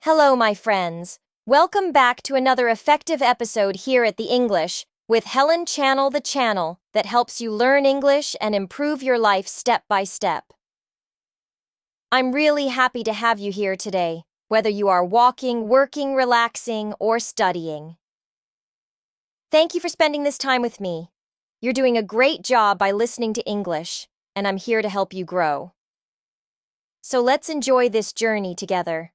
Hello, my friends. Welcome back to another effective episode here at the English with Helen channel, the channel that helps you learn English and improve your life step by step. I'm really happy to have you here today, whether you are walking, working, relaxing, or studying. Thank you for spending this time with me. You're doing a great job by listening to English, and I'm here to help you grow. So let's enjoy this journey together.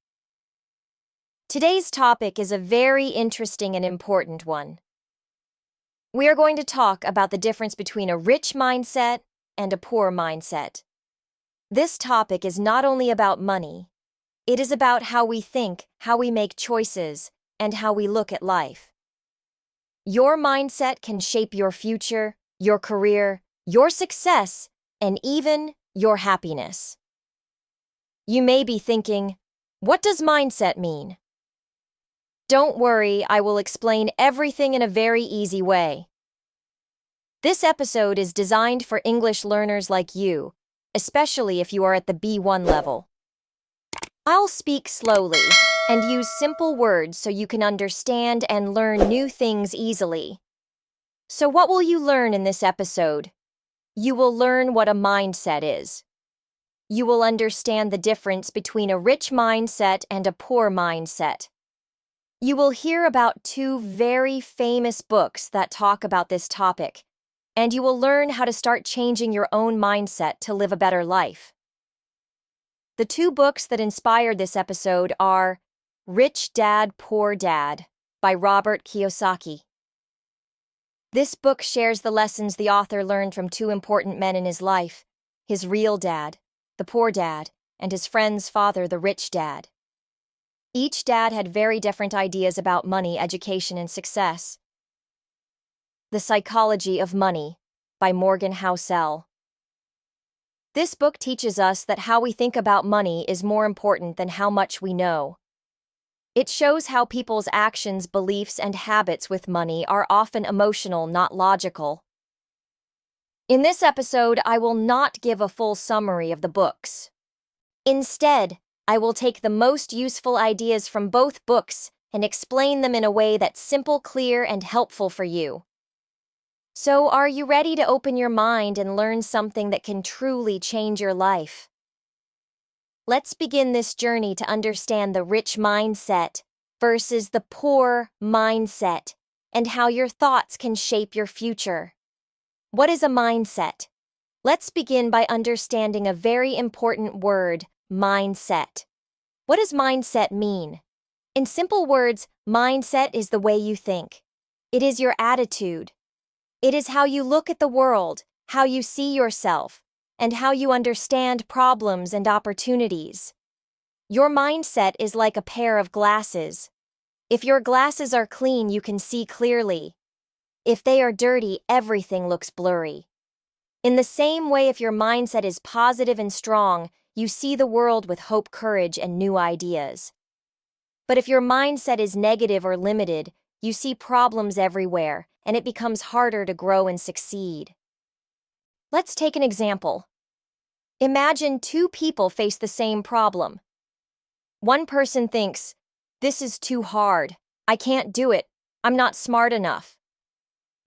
Today's topic is a very interesting and important one. We are going to talk about the difference between a rich mindset and a poor mindset. This topic is not only about money, it is about how we think, how we make choices, and how we look at life. Your mindset can shape your future, your career, your success, and even your happiness. You may be thinking, what does mindset mean? Don't worry, I will explain everything in a very easy way. This episode is designed for English learners like you, especially if you are at the B1 level. I'll speak slowly and use simple words so you can understand and learn new things easily. So what will you learn in this episode? You will learn what a mindset is. You will understand the difference between a rich mindset and a poor mindset. You will hear about two very famous books that talk about this topic, and you will learn how to start changing your own mindset to live a better life. The two books that inspired this episode are Rich Dad, Poor Dad by Robert Kiyosaki. This book shares the lessons the author learned from two important men in his life, his real dad, the poor dad, and his friend's father, the rich dad. Each dad had very different ideas about money, education, and success. The Psychology of Money by Morgan Housel. This book teaches us that how we think about money is more important than how much we know. It shows how people's actions, beliefs, and habits with money are often emotional, not logical. In this episode, I will not give a full summary of the books. Instead, I will take the most useful ideas from both books and explain them in a way that's simple, clear, and helpful for you. So, are you ready to open your mind and learn something that can truly change your life? Let's begin this journey to understand the rich mindset versus the poor mindset and how your thoughts can shape your future. What is a mindset? Let's begin by understanding a very important word, mindset. What does mindset mean? In simple words, mindset is the way you think. It is your attitude. It is how you look at the world, how you see yourself, and how you understand problems and opportunities. Your mindset is like a pair of glasses. If your glasses are clean, you can see clearly. If they are dirty, everything looks blurry. In the same way, if your mindset is positive and strong, you see the world with hope, courage, and new ideas. But if your mindset is negative or limited, you see problems everywhere, and it becomes harder to grow and succeed. Let's take an example. Imagine two people face the same problem. One person thinks, "This is too hard. I can't do it. I'm not smart enough."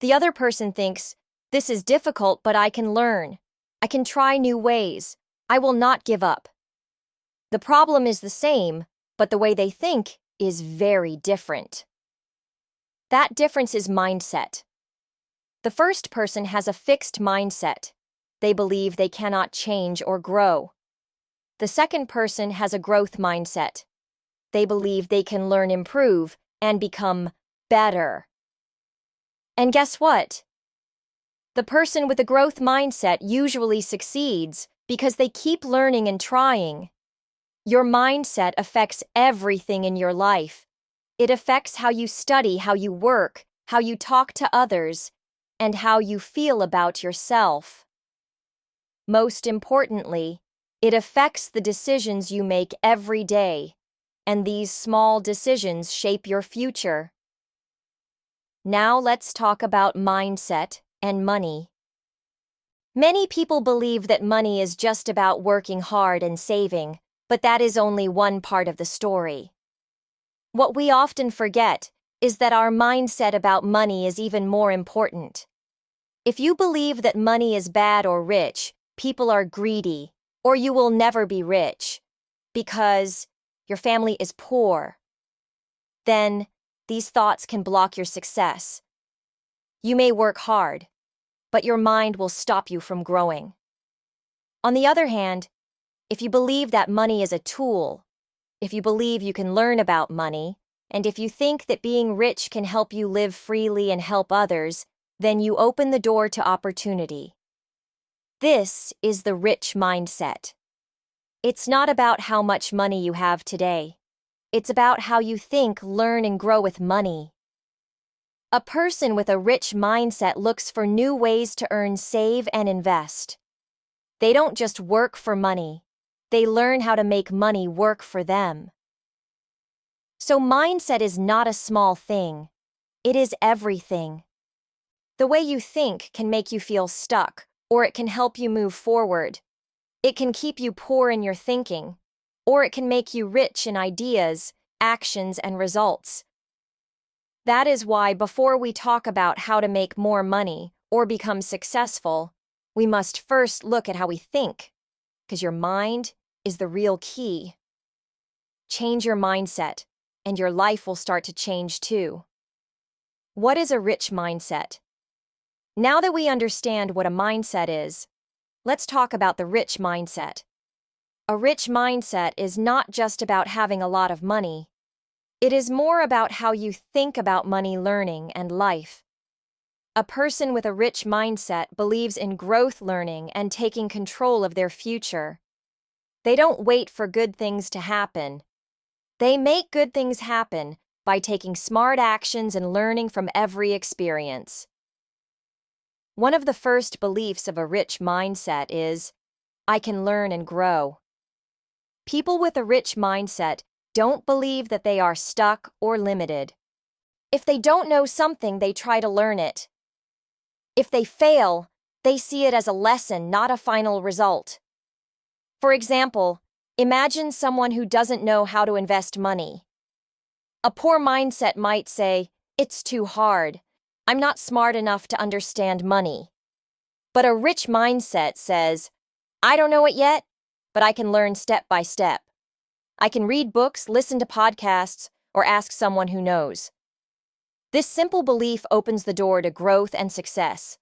The other person thinks, "This is difficult, but I can learn. I can try new ways. I will not give up." The problem is the same, but the way they think is very different. That difference is mindset. The first person has a fixed mindset. They believe they cannot change or grow. The second person has a growth mindset. They believe they can learn, improve, and become better. And guess what? The person with a growth mindset usually succeeds because they keep learning and trying. Your mindset affects everything in your life. It affects how you study, how you work, how you talk to others, and how you feel about yourself. Most importantly, it affects the decisions you make every day, and these small decisions shape your future. Now let's talk about mindset and money. Many people believe that money is just about working hard and saving, but that is only one part of the story. What we often forget is that our mindset about money is even more important. If you believe that money is bad or rich, people are greedy, or you will never be rich because your family is poor, then these thoughts can block your success. You may work hard, but your mind will stop you from growing. On the other hand, if you believe that money is a tool, if you believe you can learn about money, and if you think that being rich can help you live freely and help others, then you open the door to opportunity. This is the rich mindset. It's not about how much money you have today. It's about how you think, learn, and grow with money. A person with a rich mindset looks for new ways to earn, save, and invest. They don't just work for money. They learn how to make money work for them. So mindset is not a small thing. It is everything. The way you think can make you feel stuck, or it can help you move forward. It can keep you poor in your thinking, or it can make you rich in ideas, actions, and results. That is why before we talk about how to make more money or become successful, we must first look at how we think, because your mind is the real key. Change your mindset, and your life will start to change too. What is a rich mindset? Now that we understand what a mindset is, let's talk about the rich mindset. A rich mindset is not just about having a lot of money. It is more about how you think about money, learning, and life. A person with a rich mindset believes in growth, learning, and taking control of their future. They don't wait for good things to happen. They make good things happen by taking smart actions and learning from every experience. One of the first beliefs of a rich mindset is, I can learn and grow. People with a rich mindset don't believe that they are stuck or limited. If they don't know something, they try to learn it. If they fail, they see it as a lesson, not a final result. For example, imagine someone who doesn't know how to invest money. A poor mindset might say, it's too hard. I'm not smart enough to understand money. But a rich mindset says, I don't know it yet, but I can learn step by step. I can read books, listen to podcasts, or ask someone who knows. This simple belief opens the door to growth and success.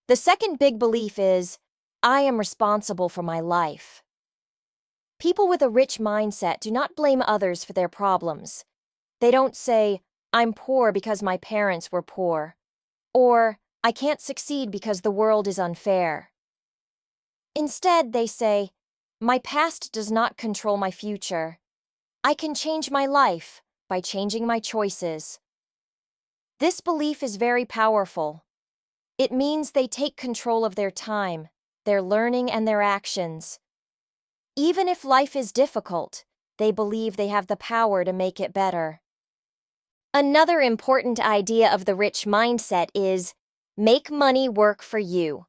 The second big belief is, I am responsible for my life. People with a rich mindset do not blame others for their problems. They don't say, I'm poor because my parents were poor, or I can't succeed because the world is unfair. Instead, they say, my past does not control my future. I can change my life by changing my choices. This belief is very powerful. It means they take control of their time, their learning, and their actions. Even if life is difficult, they believe they have the power to make it better. Another important idea of the rich mindset is, make money work for you.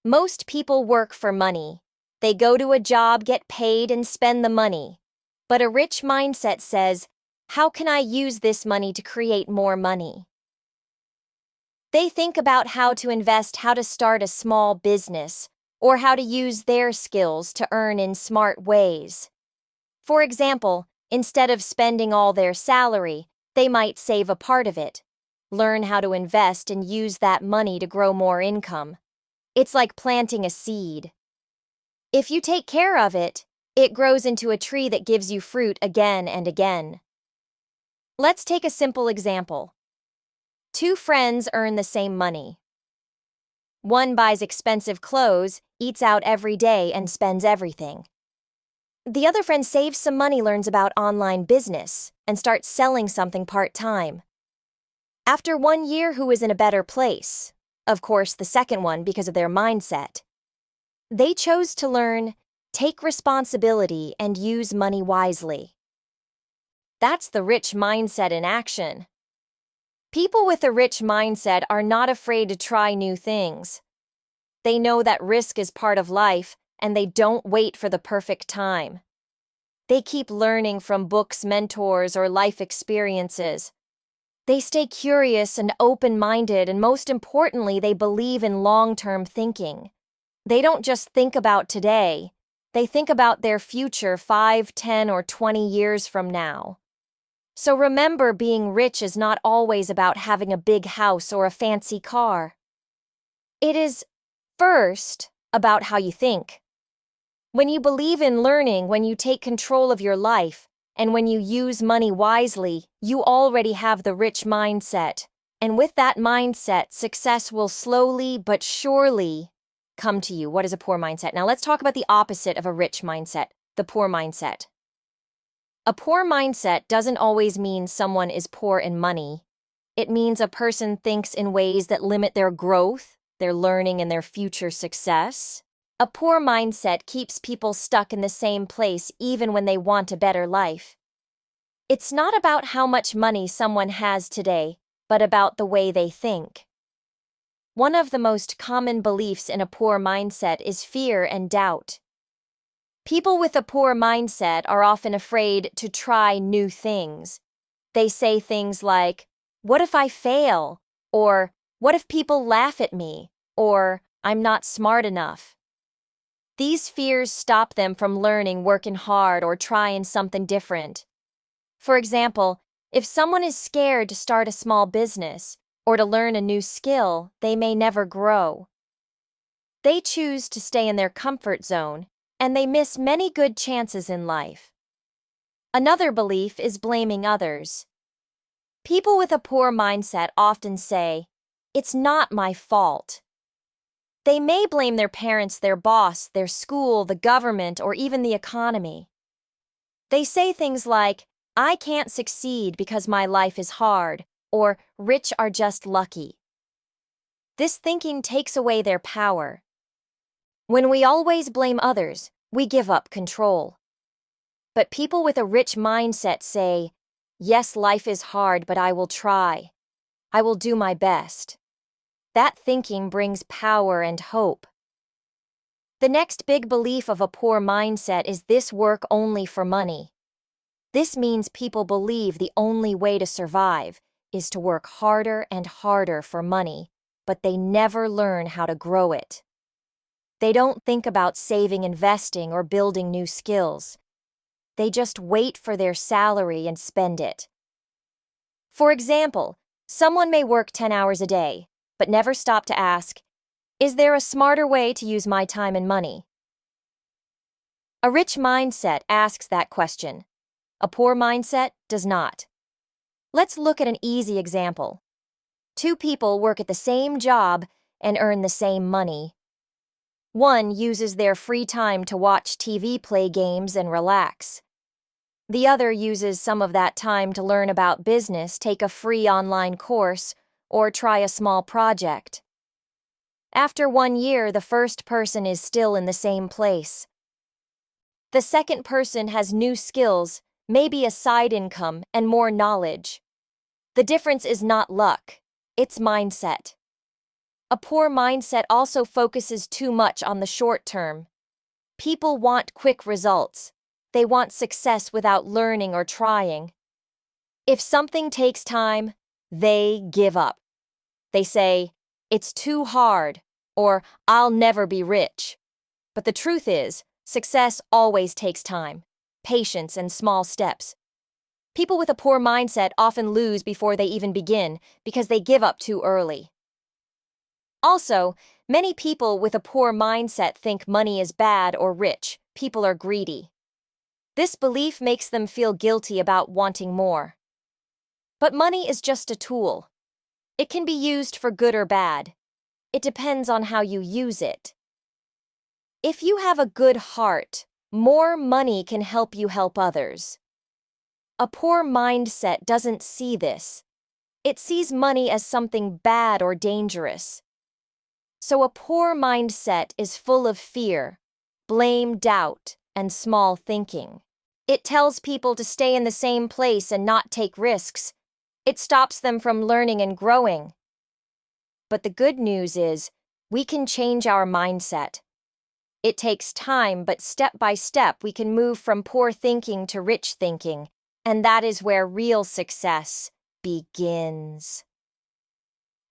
Most people work for money. They go to a job, get paid, and spend the money. But a rich mindset says, how can I use this money to create more money? They think about how to invest, how to start a small business, or how to use their skills to earn in smart ways. For example, instead of spending all their salary, they might save a part of it, learn how to invest, and use that money to grow more income. It's like planting a seed. If you take care of it, it grows into a tree that gives you fruit again and again. Let's take a simple example. Two friends earn the same money. One buys expensive clothes, eats out every day, and spends everything. The other friend saves some money, learns about online business, and starts selling something part-time. After 1 year, who is in a better place? Of course, the second one, because of their mindset. They chose to learn, take responsibility, and use money wisely. That's the rich mindset in action. People with a rich mindset are not afraid to try new things. They know that risk is part of life, and they don't wait for the perfect time. They keep learning from books, mentors, or life experiences. They stay curious and open-minded, and most importantly, they believe in long-term thinking. They don't just think about today. They think about their future 5, 10, or 20 years from now. So remember, being rich is not always about having a big house or a fancy car. It is, first, about how you think. When you believe in learning, when you take control of your life, and when you use money wisely, you already have the rich mindset. And with that mindset, success will slowly but surely come to you. What is a poor mindset? Now let's talk about the opposite of a rich mindset, the poor mindset. A poor mindset doesn't always mean someone is poor in money. It means a person thinks in ways that limit their growth, their learning, and their future success. A poor mindset keeps people stuck in the same place even when they want a better life. It's not about how much money someone has today, but about the way they think. One of the most common beliefs in a poor mindset is fear and doubt. People with a poor mindset are often afraid to try new things. They say things like, "What if I fail?" Or, "What if people laugh at me?" Or, "I'm not smart enough." These fears stop them from learning, working hard, or trying something different. For example, if someone is scared to start a small business or to learn a new skill, they may never grow. They choose to stay in their comfort zone, and they miss many good chances in life. Another belief is blaming others. People with a poor mindset often say, "It's not my fault." They may blame their parents, their boss, their school, the government, or even the economy. They say things like, "I can't succeed because my life is hard," or "Rich are just lucky." This thinking takes away their power. When we always blame others, we give up control. But people with a rich mindset say, "Yes, life is hard, but I will try. I will do my best." That thinking brings power and hope. The next big belief of a poor mindset is this: work only for money. This means people believe the only way to survive is to work harder and harder for money, but they never learn how to grow it. They don't think about saving, investing, or building new skills. They just wait for their salary and spend it. For example, someone may work 10 hours a day, but never stop to ask, "Is there a smarter way to use my time and money?" A rich mindset asks that question. A poor mindset does not. Let's look at an easy example. Two people work at the same job and earn the same money. One uses their free time to watch TV, play games, and relax. The other uses some of that time to learn about business, take a free online course, or try a small project. After 1 year, the first person is still in the same place. The second person has new skills, maybe a side income, and more knowledge. The difference is not luck, it's mindset. A poor mindset also focuses too much on the short term. People want quick results. They want success without learning or trying. If something takes time, they give up. They say, "It's too hard," or "I'll never be rich." But the truth is, success always takes time, patience, and small steps. People with a poor mindset often lose before they even begin because they give up too early. Also, many people with a poor mindset think money is bad or rich. People are greedy. This belief makes them feel guilty about wanting more. But money is just a tool. It can be used for good or bad. It depends on how you use it. If you have a good heart, more money can help you help others. A poor mindset doesn't see this. It sees money as something bad or dangerous. So a poor mindset is full of fear, blame, doubt, and small thinking. It tells people to stay in the same place and not take risks. It stops them from learning and growing. But the good news is, we can change our mindset. It takes time, but step by step we can move from poor thinking to rich thinking, and that is where real success begins.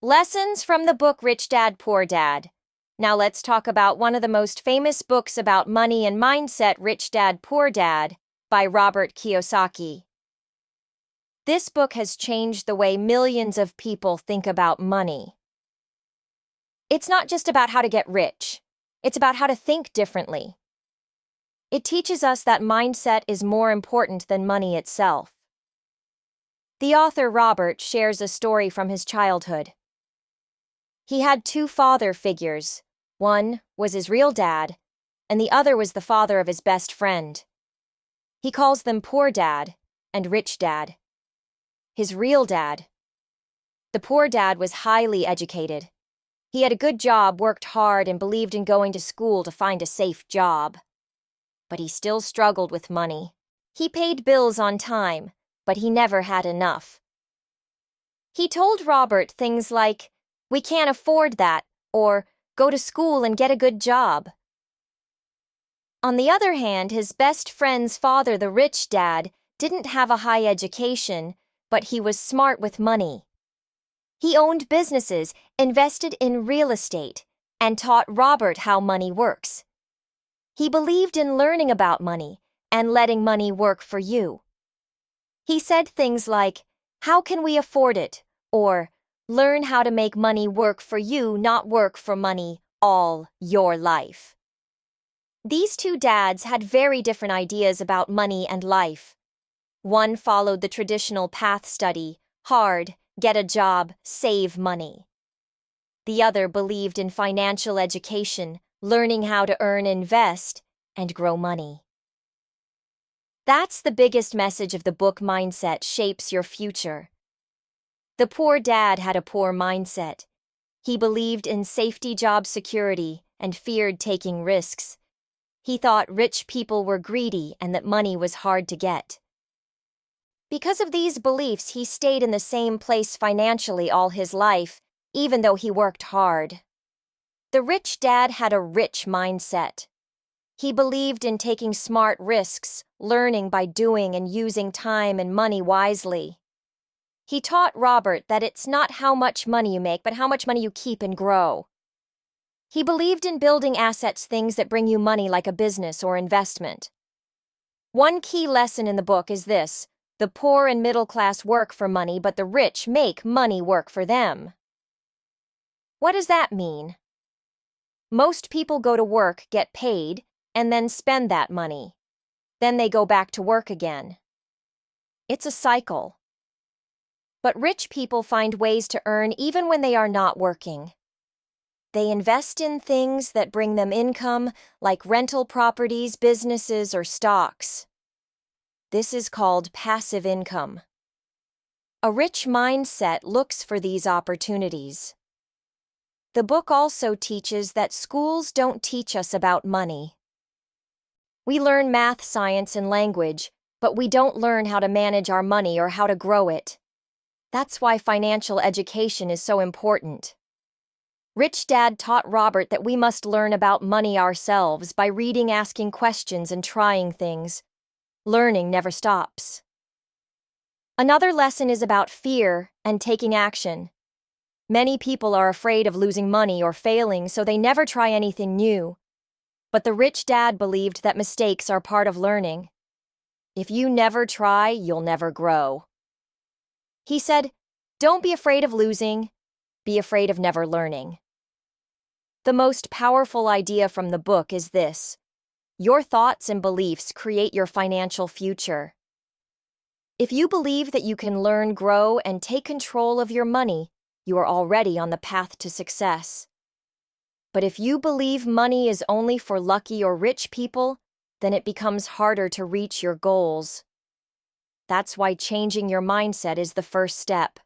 Lessons from the book Rich Dad, Poor Dad. Now let's talk about one of the most famous books about money and mindset, Rich Dad, Poor Dad, by Robert Kiyosaki. This book has changed the way millions of people think about money. It's not just about how to get rich. It's about how to think differently. It teaches us that mindset is more important than money itself. The author Robert shares a story from his childhood. He had two father figures. One was his real dad, and the other was the father of his best friend. He calls them Poor Dad and Rich Dad. His real dad. The poor dad was highly educated. He had a good job, worked hard, and believed in going to school to find a safe job. But he still struggled with money. He paid bills on time, but he never had enough. He told Robert things like, "We can't afford that," or "Go to school and get a good job." On the other hand, his best friend's father, the rich dad, didn't have a high education, but he was smart with money. He owned businesses, invested in real estate, and taught Robert how money works. He believed in learning about money and letting money work for you. He said things like, "How can we afford it?" or "Learn how to make money work for you, not work for money all your life." These two dads had very different ideas about money and life. One followed the traditional path: study hard, get a job, save money. The other believed in financial education, learning how to earn, invest, and grow money. That's the biggest message of the book. Mindset shapes your future. The poor dad had a poor mindset. He believed in safety, job security, and feared taking risks. He thought rich people were greedy and that money was hard to get. Because of these beliefs, he stayed in the same place financially all his life, even though he worked hard. The rich dad had a rich mindset. He believed in taking smart risks, learning by doing, and using time and money wisely. He taught Robert that it's not how much money you make, but how much money you keep and grow. He believed in building assets, things that bring you money, like a business or investment. One key lesson in the book is this: the poor and middle class work for money, but the rich make money work for them. What does that mean? Most people go to work, get paid, and then spend that money. Then they go back to work again. It's a cycle. But rich people find ways to earn even when they are not working. They invest in things that bring them income, like rental properties, businesses, or stocks. This is called passive income. A rich mindset looks for these opportunities. The book also teaches that schools don't teach us about money. We learn math, science, and language, but we don't learn how to manage our money or how to grow it. That's why financial education is so important. Rich Dad taught Robert that we must learn about money ourselves by reading, asking questions, and trying things. Learning never stops. Another lesson is about fear and taking action. Many people are afraid of losing money or failing, so they never try anything new. But the rich dad believed that mistakes are part of learning. If you never try, you'll never grow. He said, "Don't be afraid of losing, be afraid of never learning." The most powerful idea from the book is this: your thoughts and beliefs create your financial future. If you believe that you can learn, grow, and take control of your money, you are already on the path to success. But if you believe money is only for lucky or rich people, then it becomes harder to reach your goals. That's why changing your mindset is the first step.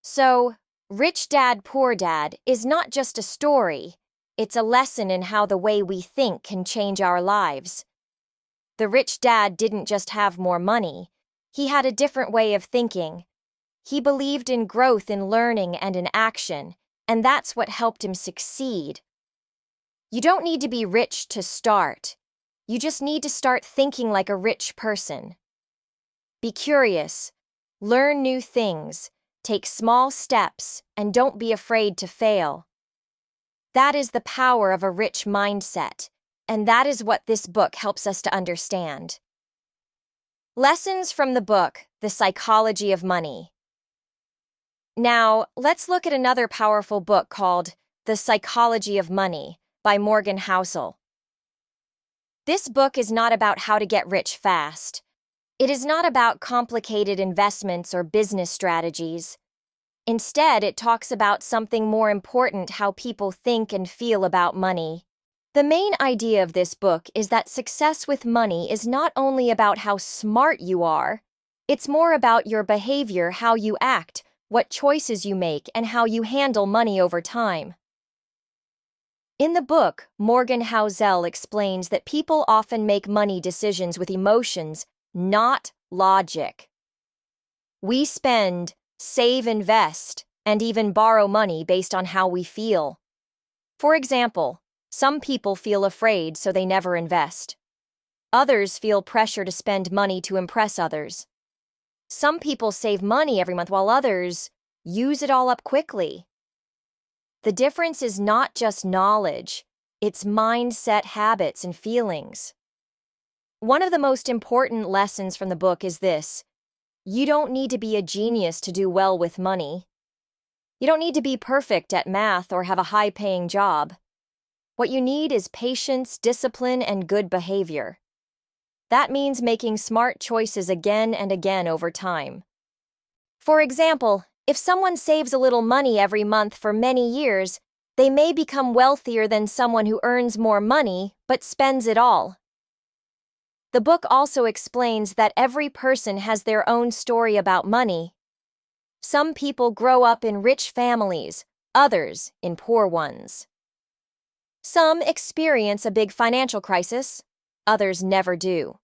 So, Rich Dad, Poor Dad is not just a story, it's a lesson in how the way we think can change our lives. The rich dad didn't just have more money, he had a different way of thinking. He believed in growth, in learning, and in action, and that's what helped him succeed. You don't need to be rich to start. You just need to start thinking like a rich person. Be curious, learn new things, take small steps, and don't be afraid to fail. That is the power of a rich mindset, and that is what this book helps us to understand. Lessons from the book, The Psychology of Money. Now, let's look at another powerful book called The Psychology of Money by Morgan Housel. This book is not about how to get rich fast. It is not about complicated investments or business strategies. Instead, it talks about something more important: how people think and feel about money. The main idea of this book is that success with money is not only about how smart you are, it's more about your behavior, how you act, what choices you make, and how you handle money over time. In the book, Morgan Housel explains that people often make money decisions with emotions, not logic. We spend, save, invest, and even borrow money based on how we feel. For example, some people feel afraid, so they never invest. Others feel pressure to spend money to impress others. Some people save money every month while others use it all up quickly. The difference is not just knowledge, it's mindset, habits, and feelings. One of the most important lessons from the book is this: you don't need to be a genius to do well with money. You don't need to be perfect at math or have a high-paying job. What you need is patience, discipline, and good behavior. That means making smart choices again and again over time. For example, if someone saves a little money every month for many years, they may become wealthier than someone who earns more money but spends it all. The book also explains that every person has their own story about money. Some people grow up in rich families, others in poor ones. Some experience a big financial crisis, others never do.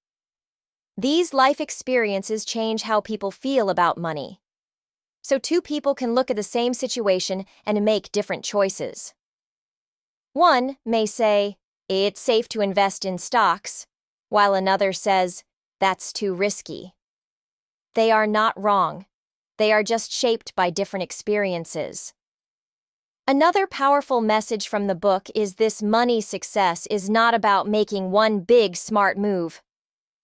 These life experiences change how people feel about money. So two people can look at the same situation and make different choices. One may say, it's safe to invest in stocks, while another says, that's too risky. They are not wrong. They are just shaped by different experiences. Another powerful message from the book is this: money success is not about making one big smart move.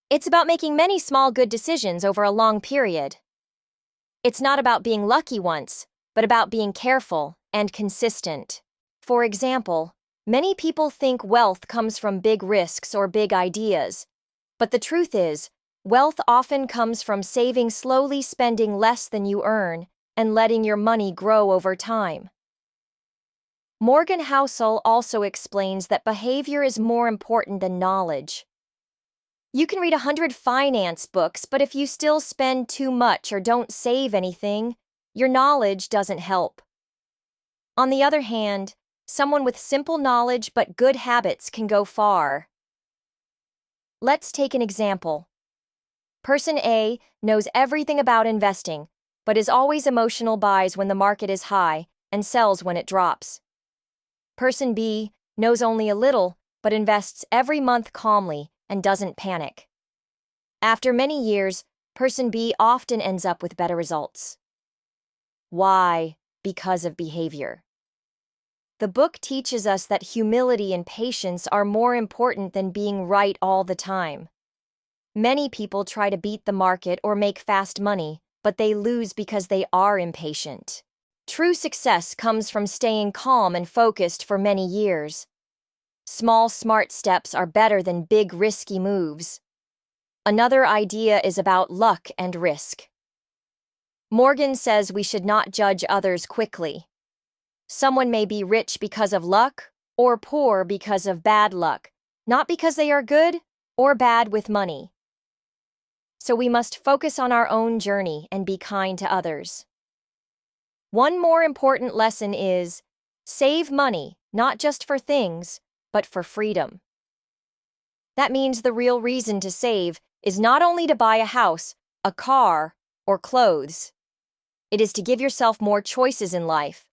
It's about making many small good decisions over a long period. It's not about being lucky once, but about being careful and consistent. For example, many people think wealth comes from big risks or big ideas. But the truth is, wealth often comes from saving slowly, spending less than you earn, and letting your money grow over time. Morgan Housel also explains that behavior is more important than knowledge. You can read 100 finance books, but if you still spend too much or don't save anything, your knowledge doesn't help. On the other hand, someone with simple knowledge but good habits can go far. Let's take an example. Person A knows everything about investing, but is always emotional, buys when the market is high and sells when it drops. Person B knows only a little, but invests every month calmly and doesn't panic. After many years, person B often ends up with better results. Why? Because of behavior. The book teaches us that humility and patience are more important than being right all the time. Many people try to beat the market or make fast money, but they lose because they are impatient. True success comes from staying calm and focused for many years. Small, smart steps are better than big, risky moves. Another idea is about luck and risk. Morgan says we should not judge others quickly. Someone may be rich because of luck or poor because of bad luck, not because they are good or bad with money. So we must focus on our own journey and be kind to others. One more important lesson is: save money, not just for things, but for freedom. That means the real reason to save is not only to buy a house, a car, or clothes. It is to give yourself more choices in life.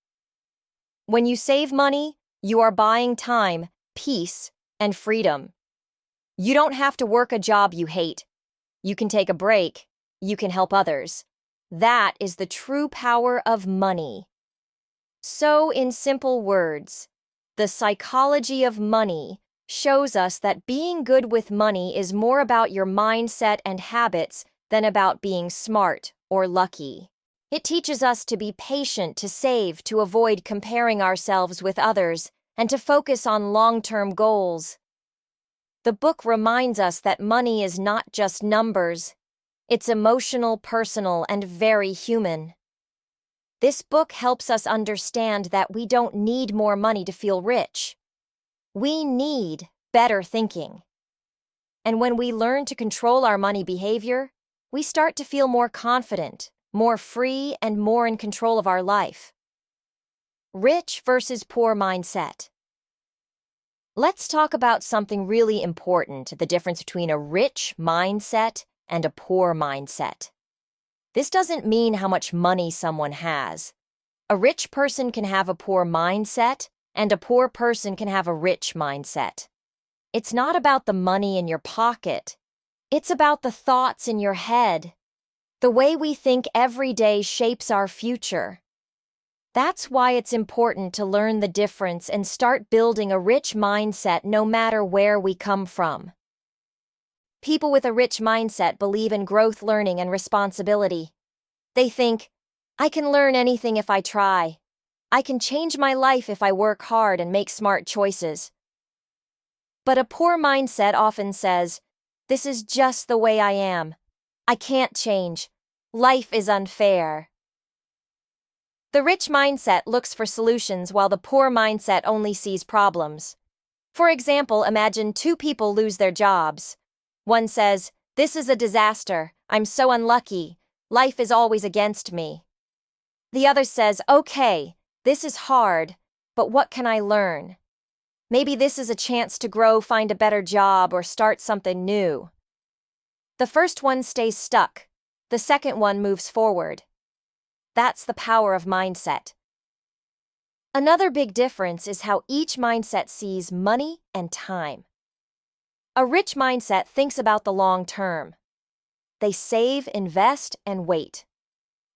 When you save money, you are buying time, peace, and freedom. You don't have to work a job you hate. You can take a break. You can help others. That is the true power of money. So, in simple words, the psychology of money shows us that being good with money is more about your mindset and habits than about being smart or lucky. It teaches us to be patient, to save, to avoid comparing ourselves with others, and to focus on long-term goals. The book reminds us that money is not just numbers. It's emotional, personal, and very human. This book helps us understand that we don't need more money to feel rich. We need better thinking. And when we learn to control our money behavior, we start to feel more confident, more free, and more in control of our life. Rich versus poor mindset. Let's talk about something really important, the difference between a rich mindset and a poor mindset. This doesn't mean how much money someone has. A rich person can have a poor mindset, and a poor person can have a rich mindset. It's not about the money in your pocket. It's about the thoughts in your head. The way we think every day shapes our future. That's why it's important to learn the difference and start building a rich mindset no matter where we come from. People with a rich mindset believe in growth, learning, and responsibility. They think, I can learn anything if I try. I can change my life if I work hard and make smart choices. But a poor mindset often says, this is just the way I am. I can't change. Life is unfair. The rich mindset looks for solutions while the poor mindset only sees problems. For example, imagine two people lose their jobs. One says, this is a disaster. I'm so unlucky. Life is always against me. The other says, okay, this is hard, but what can I learn? Maybe this is a chance to grow, find a better job, or start something new. The first one stays stuck. The second one moves forward. That's the power of mindset. Another big difference is how each mindset sees money and time. A rich mindset thinks about the long term. They save, invest, and wait.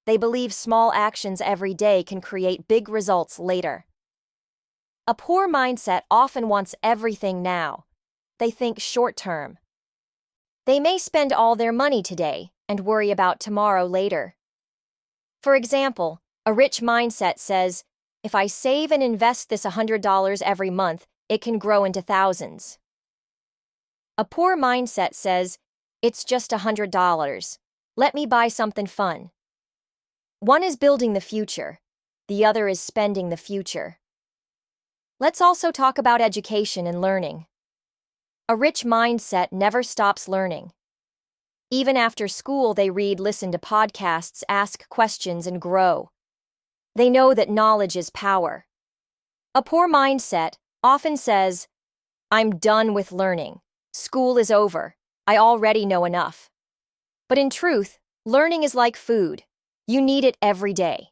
They believe small actions every day can create big results later. A poor mindset often wants everything now. They think short term. They may spend all their money today and worry about tomorrow later. For example, a rich mindset says, if I save and invest this $100 every month, it can grow into thousands. A poor mindset says, it's just $100. Let me buy something fun. One is building the future. The other is spending the future. Let's also talk about education and learning. A rich mindset never stops learning. Even after school, they read, listen to podcasts, ask questions, and grow. They know that knowledge is power. A poor mindset often says, I'm done with learning. School is over. I already know enough. But in truth, learning is like food. You need it every day.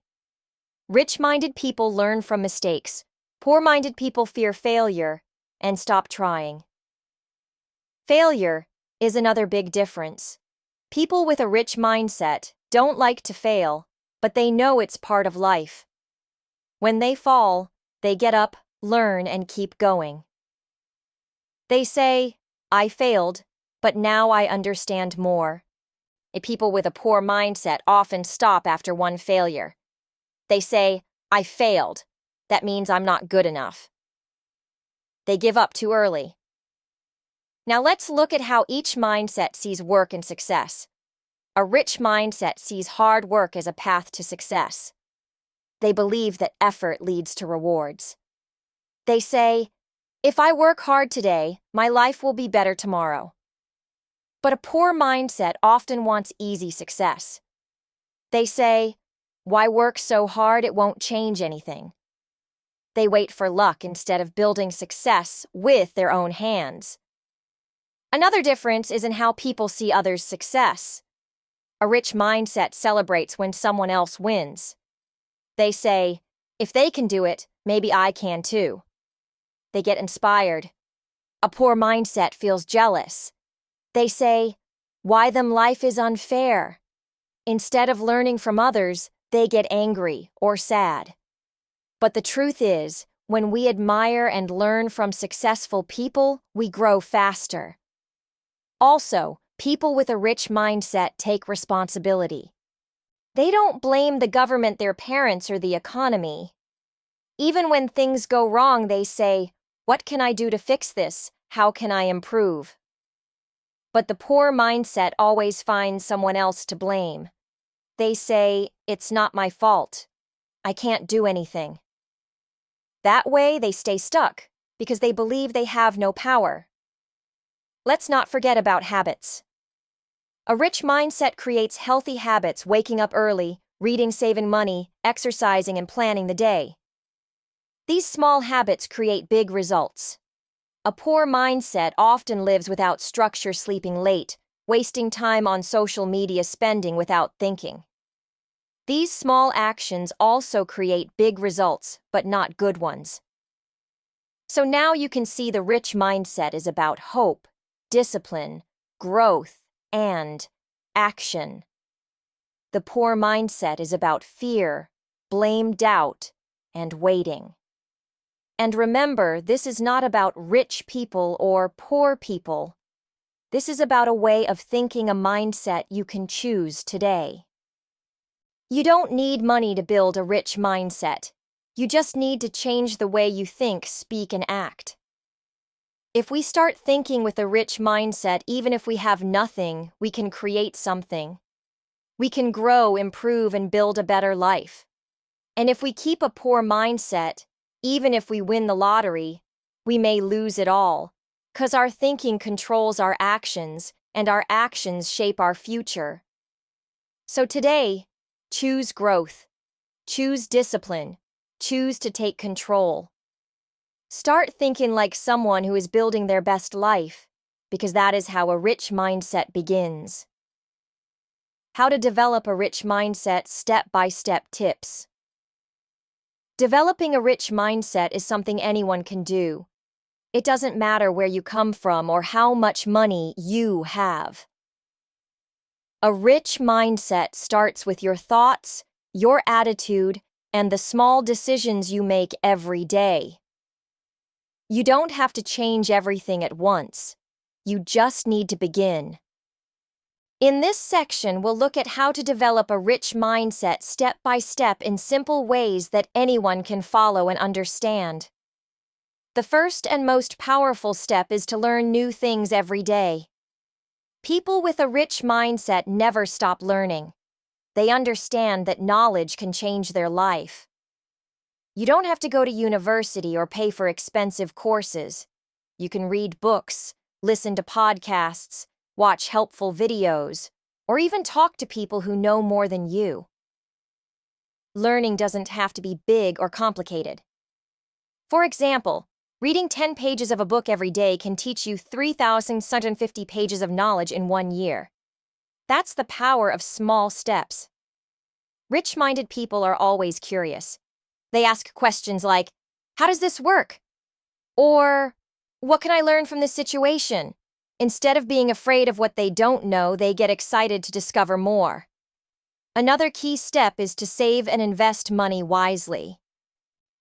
Rich-minded people learn from mistakes. Poor-minded people fear failure and stop trying. Failure is another big difference. People with a rich mindset don't like to fail, but they know it's part of life. When they fall, they get up, learn, and keep going. They say, I failed, but now I understand more. People with a poor mindset often stop after one failure. They say, I failed. That means I'm not good enough. They give up too early. Now let's look at how each mindset sees work and success. A rich mindset sees hard work as a path to success. They believe that effort leads to rewards. They say, if I work hard today, my life will be better tomorrow. But a poor mindset often wants easy success. They say, why work so hard? It won't change anything. They wait for luck instead of building success with their own hands. Another difference is in how people see others' success. A rich mindset celebrates when someone else wins. They say, if they can do it, maybe I can too. They get inspired, A poor mindset feels jealous. They say, "Why them life is unfair." Instead of learning from others, they get angry or sad. But the truth is, when we admire and learn from successful people, we grow faster. Also, people with a rich mindset take responsibility. They don't blame the government, their parents, or the economy. Even when things go wrong, they say, "What can I do to fix this? How can I improve?" But the poor mindset always finds someone else to blame. They say, "It's not my fault. I can't do anything." That way, they stay stuck because they believe they have no power. Let's not forget about habits. A rich mindset creates healthy habits: waking up early, reading, saving money, exercising, and planning the day. These small habits create big results. A poor mindset often lives without structure, sleeping late, wasting time on social media, spending without thinking. These small actions also create big results, but not good ones. So now you can see the rich mindset is about hope, discipline, growth, and action. The poor mindset is about fear, blame, doubt, and waiting. And remember, this is not about rich people or poor people. This is about a way of thinking, a mindset you can choose today. You don't need money to build a rich mindset. You just need to change the way you think, speak, and act. If we start thinking with a rich mindset, even if we have nothing, we can create something. We can grow, improve, and build a better life. And if we keep a poor mindset, even if we win the lottery, we may lose it all, because our thinking controls our actions, and our actions shape our future. So today, choose growth, choose discipline, choose to take control. Start thinking like someone who is building their best life, because that is how a rich mindset begins. How to develop a rich mindset, step-by-step tips. Developing a rich mindset is something anyone can do. It doesn't matter where you come from or how much money you have. A rich mindset starts with your thoughts, your attitude, and the small decisions you make every day. You don't have to change everything at once. You just need to begin. In this section, we'll look at how to develop a rich mindset step by step in simple ways that anyone can follow and understand. The first and most powerful step is to learn new things every day. People with a rich mindset never stop learning. They understand that knowledge can change their life. You don't have to go to university or pay for expensive courses. You can read books, listen to podcasts, watch helpful videos, or even talk to people who know more than you. Learning doesn't have to be big or complicated. For example, reading 10 pages of a book every day can teach you 3,650 pages of knowledge in 1 year. That's the power of small steps. Rich-minded people are always curious. They ask questions like, "How does this work?" Or, "What can I learn from this situation?" Instead of being afraid of what they don't know, they get excited to discover more. Another key step is to save and invest money wisely.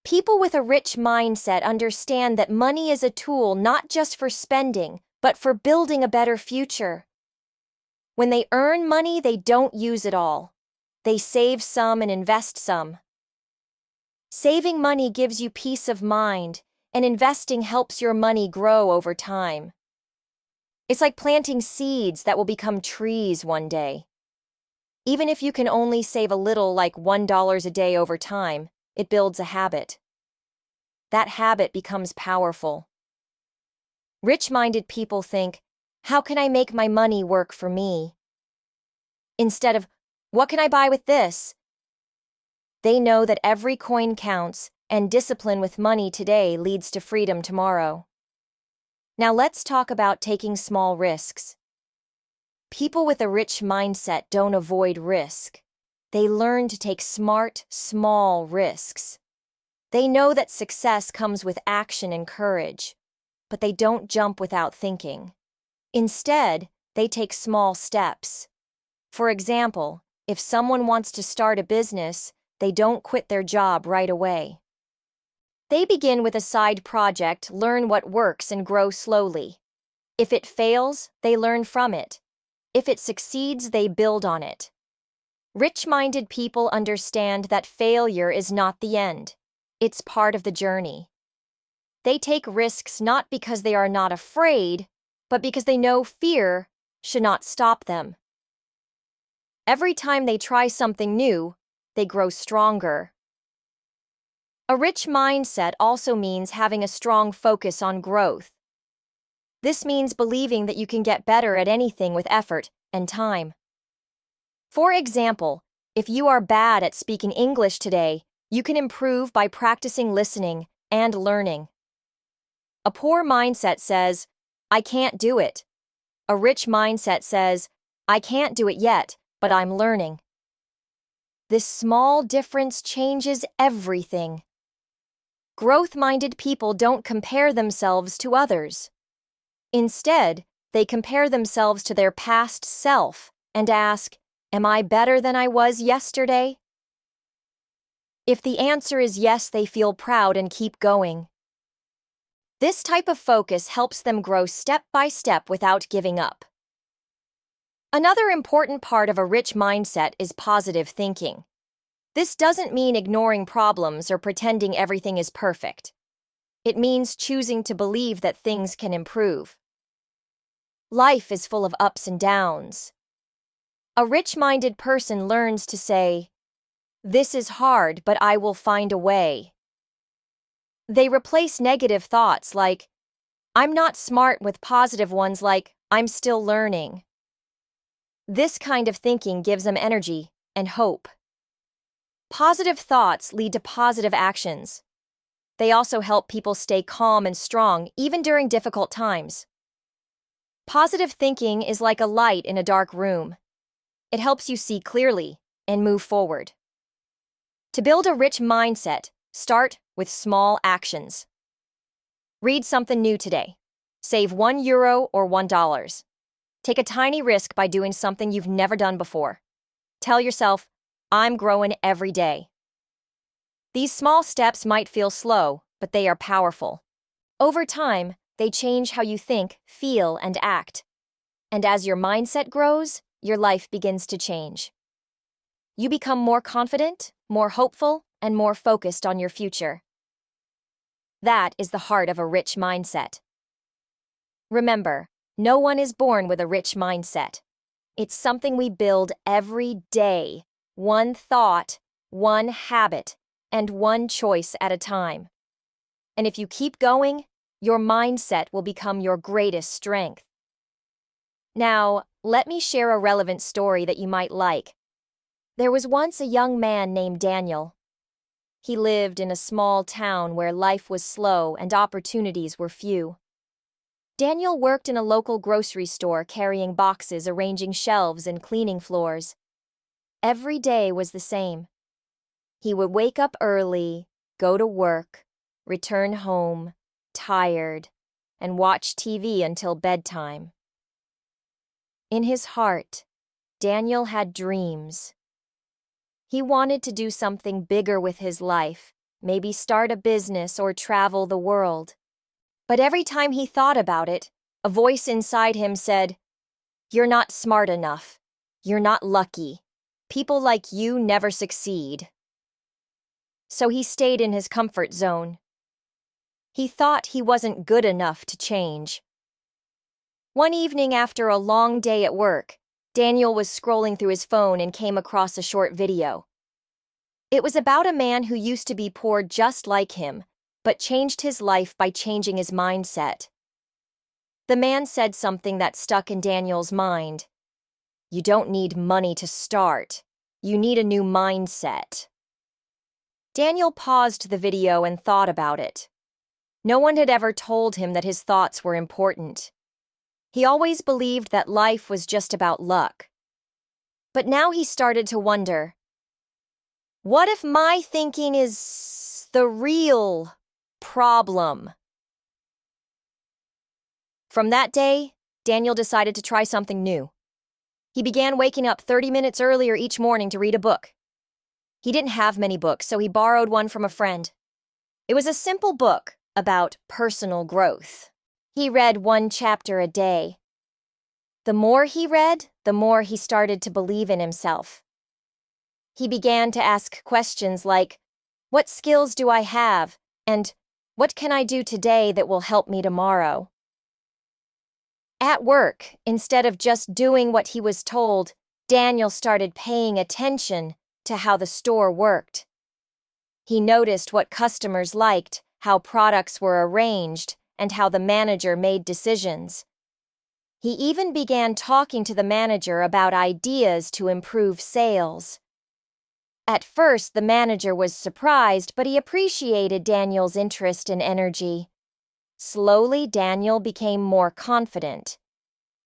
People with a rich mindset understand that money is a tool not just for spending, but for building a better future. When they earn money, they don't use it all. They save some and invest some. Saving money gives you peace of mind, and investing helps your money grow over time. It's like planting seeds that will become trees one day. Even if you can only save a little, like $1 a day over time, it builds a habit. That habit becomes powerful. Rich-minded people think, "How can I make my money work for me?" Instead of, "What can I buy with this?" They know that every coin counts, and discipline with money today leads to freedom tomorrow. Now let's talk about taking small risks. People with a rich mindset don't avoid risk. They learn to take smart, small risks. They know that success comes with action and courage. but they don't jump without thinking. Instead, they take small steps. For example, if someone wants to start a business, they don't quit their job right away. They begin with a side project, learn what works, and grow slowly. If it fails, they learn from it. If it succeeds, they build on it. Rich-minded people understand that failure is not the end. It's part of the journey. They take risks not because they are not afraid, but because they know fear should not stop them. Every time they try something new, they grow stronger. A rich mindset also means having a strong focus on growth. This means believing that you can get better at anything with effort and time. For example, if you are bad at speaking English today, you can improve by practicing listening and learning. A poor mindset says, "I can't do it." A rich mindset says, "I can't do it yet, but I'm learning." This small difference changes everything. Growth-minded people don't compare themselves to others. Instead, they compare themselves to their past self and ask, "Am I better than I was yesterday?" If the answer is yes, they feel proud and keep going. This type of focus helps them grow step by step without giving up. Another important part of a rich mindset is positive thinking. This doesn't mean ignoring problems or pretending everything is perfect. It means choosing to believe that things can improve. Life is full of ups and downs. A rich-minded person learns to say, "This is hard, but I will find a way." They replace negative thoughts like, "I'm not smart," with positive ones like, "I'm still learning." This kind of thinking gives them energy and hope. Positive thoughts lead to positive actions. They also help people stay calm and strong even during difficult times. Positive thinking is like a light in a dark room. It helps you see clearly and move forward. To build a rich mindset, start with small actions. Read something new today. Save €1 or $1. Take a tiny risk by doing something you've never done before. Tell yourself, "I'm growing every day." These small steps might feel slow, but they are powerful. Over time, they change how you think, feel, and act. And as your mindset grows, your life begins to change. You become more confident, more hopeful, and more focused on your future. That is the heart of a rich mindset. Remember, no one is born with a rich mindset. It's something we build every day, one thought, one habit, and one choice at a time. And if you keep going, your mindset will become your greatest strength. Now, let me share a relevant story that you might like. There was once a young man named Daniel. He lived in a small town where life was slow and opportunities were few. Daniel worked in a local grocery store carrying boxes, arranging shelves, and cleaning floors. Every day was the same. He would wake up early, go to work, return home, tired, and watch TV until bedtime. In his heart, Daniel had dreams. He wanted to do something bigger with his life, maybe start a business or travel the world. But every time he thought about it, a voice inside him said, "You're not smart enough. You're not lucky. People like you never succeed." So he stayed in his comfort zone. He thought he wasn't good enough to change. One evening after a long day at work, Daniel was scrolling through his phone and came across a short video. It was about a man who used to be poor just like him, but changed his life by changing his mindset. The man said something that stuck in Daniel's mind. "You don't need money to start. You need a new mindset." Daniel paused the video and thought about it. No one had ever told him that his thoughts were important. He always believed that life was just about luck. But now he started to wonder, what if my thinking is the real problem? From that day, Daniel decided to try something new. He began waking up 30 minutes earlier each morning to read a book. He didn't have many books, so he borrowed one from a friend. It was a simple book about personal growth. He read one chapter a day. The more he read, the more he started to believe in himself. He began to ask questions like, "What skills do I have?" and "What can I do today that will help me tomorrow?" At work, instead of just doing what he was told, Daniel started paying attention to how the store worked. He noticed what customers liked, how products were arranged, and how the manager made decisions. He even began talking to the manager about ideas to improve sales. At first, the manager was surprised, but he appreciated Daniel's interest and energy. Slowly, Daniel became more confident.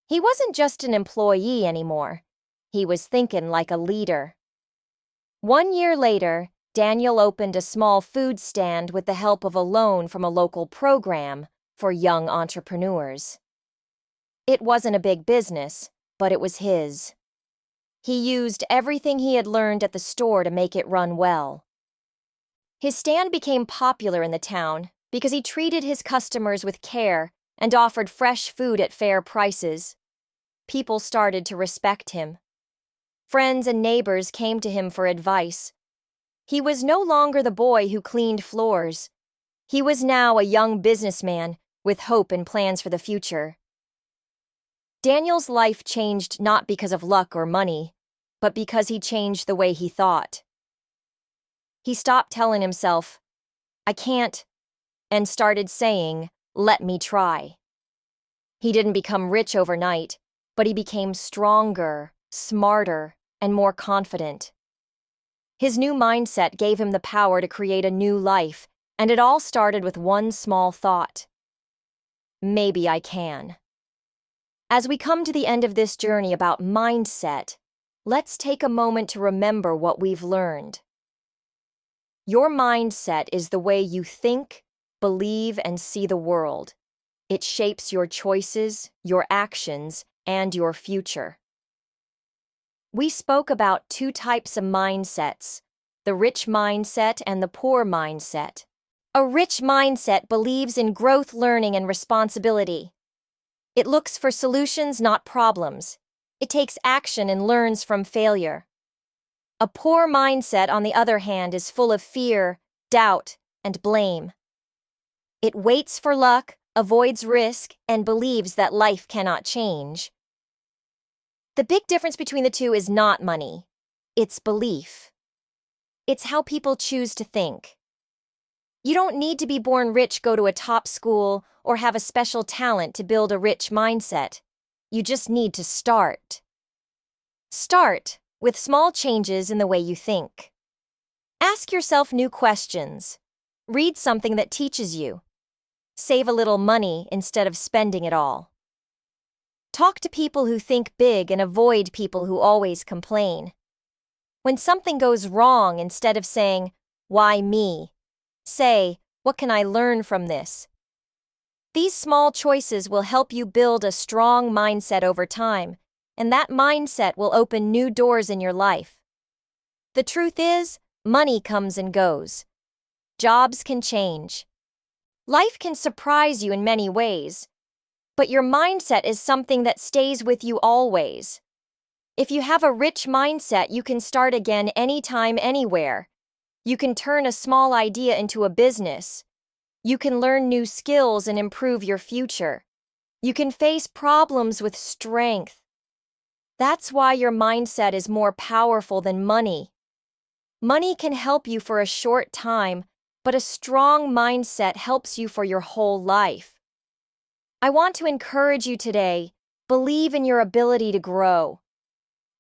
He wasn't just an employee anymore. He was thinking like a leader. 1 year later, Daniel opened a small food stand with the help of a loan from a local program for young entrepreneurs. It wasn't a big business, but it was his. He used everything he had learned at the store to make it run well. His stand became popular in the town because he treated his customers with care and offered fresh food at fair prices. People started to respect him. Friends and neighbors came to him for advice. He was no longer the boy who cleaned floors. He was now a young businessman with hope and plans for the future. Daniel's life changed not because of luck or money, but because he changed the way he thought. He stopped telling himself, "I can't," and started saying, "Let me try." He didn't become rich overnight, but he became stronger, smarter, and more confident. His new mindset gave him the power to create a new life, and it all started with one small thought. Maybe I can. As we come to the end of this journey about mindset, let's take a moment to remember what we've learned. Your mindset is the way you think, believe, and see the world. It shapes your choices, your actions, and your future. We spoke about two types of mindsets, the rich mindset and the poor mindset. A rich mindset believes in growth, learning, and responsibility. It looks for solutions, not problems. It takes action and learns from failure. A poor mindset, on the other hand, is full of fear, doubt, and blame. It waits for luck, avoids risk, and believes that life cannot change. The big difference between the two is not money. It's belief. It's how people choose to think. You don't need to be born rich, go to a top school, or have a special talent to build a rich mindset. You just need to start. Start with small changes in the way you think. Ask yourself new questions. Read something that teaches you. Save a little money instead of spending it all. Talk to people who think big and avoid people who always complain. When something goes wrong, instead of saying, "Why me?" say, "What can I learn from this?" These small choices will help you build a strong mindset over time, and that mindset will open new doors in your life. The truth is, money comes and goes. Jobs can change. Life can surprise you in many ways, but your mindset is something that stays with you always. If you have a rich mindset, you can start again anytime, anywhere. You can turn a small idea into a business. You can learn new skills and improve your future. You can face problems with strength. That's why your mindset is more powerful than money. Money can help you for a short time, but a strong mindset helps you for your whole life. I want to encourage you today, believe in your ability to grow.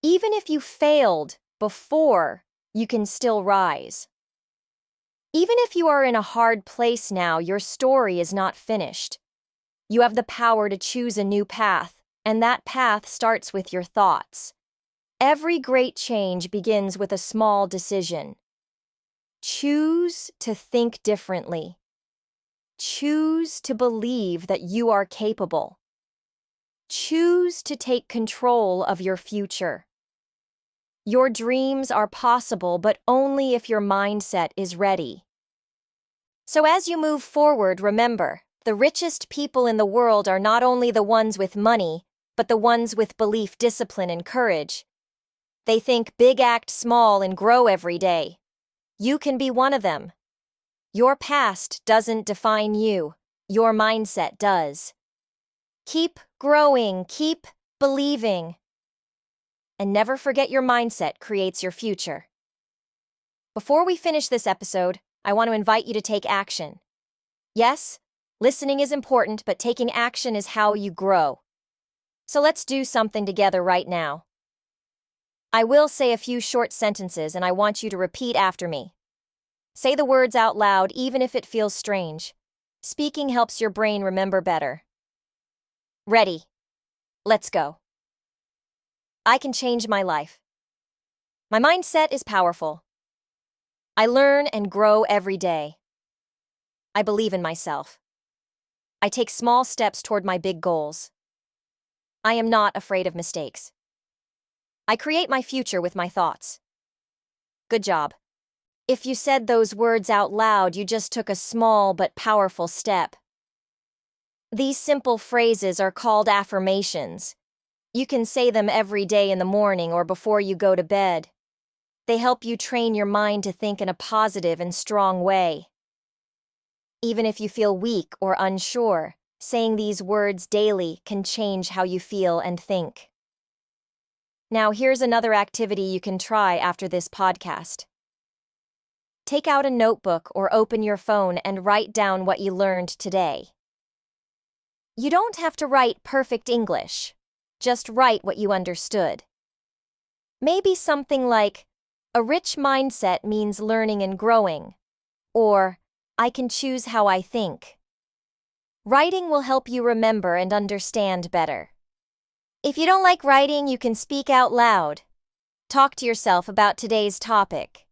Even if you failed before, you can still rise. Even if you are in a hard place now, your story is not finished. You have the power to choose a new path, and that path starts with your thoughts. Every great change begins with a small decision. Choose to think differently. Choose to believe that you are capable. Choose to take control of your future. Your dreams are possible, but only if your mindset is ready. So as you move forward, remember, the richest people in the world are not only the ones with money, but the ones with belief, discipline, and courage. They think big, act small, and grow every day. You can be one of them. Your past doesn't define you. Your mindset does. Keep growing, keep believing. And never forget your mindset creates your future. Before we finish this episode, I want to invite you to take action. Yes, listening is important, but taking action is how you grow. So let's do something together right now. I will say a few short sentences, and I want you to repeat after me. Say the words out loud, even if it feels strange. Speaking helps your brain remember better. Ready? Let's go. I can change my life. My mindset is powerful. I learn and grow every day. I believe in myself. I take small steps toward my big goals. I am not afraid of mistakes. I create my future with my thoughts. Good job. If you said those words out loud, you just took a small but powerful step. These simple phrases are called affirmations. You can say them every day in the morning or before you go to bed. They help you train your mind to think in a positive and strong way. Even if you feel weak or unsure, saying these words daily can change how you feel and think. Now, here's another activity you can try after this podcast. Take out a notebook or open your phone and write down what you learned today. You don't have to write perfect English. Just write what you understood. Maybe something like, "A rich mindset means learning and growing," or "I can choose how I think." Writing will help you remember and understand better. If you don't like writing, you can speak out loud. Talk to yourself about today's topic.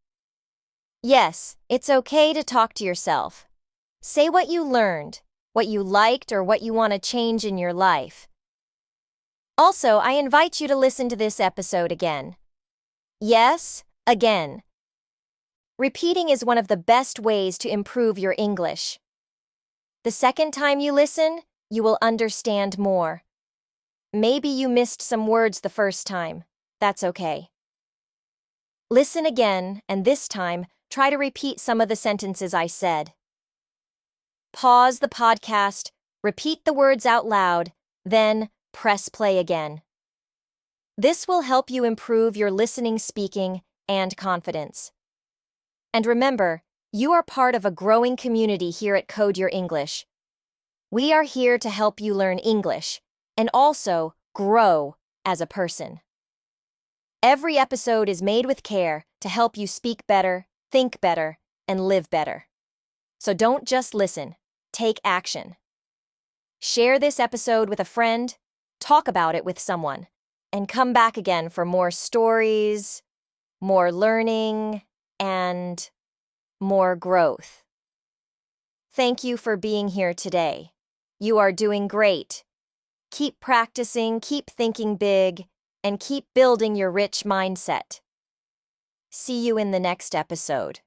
Yes, it's okay to talk to yourself. Say what you learned, what you liked, or what you want to change in your life. Also, I invite you to listen to this episode again. Yes, again. Repeating is one of the best ways to improve your English. The second time you listen, you will understand more. Maybe you missed some words the first time. That's okay. Listen again, and this time, try to repeat some of the sentences I said. Pause the podcast, repeat the words out loud, then press play again. This will help you improve your listening, speaking, and confidence. And remember, you are part of a growing community here at Code Your English. We are here to help you learn English and also grow as a person. Every episode is made with care to help you speak better, think better, and live better. So don't just listen, take action. Share this episode with a friend, talk about it with someone, and come back again for more stories, more learning, and more growth. Thank you for being here today. You are doing great. Keep practicing, keep thinking big, and keep building your rich mindset. See you in the next episode.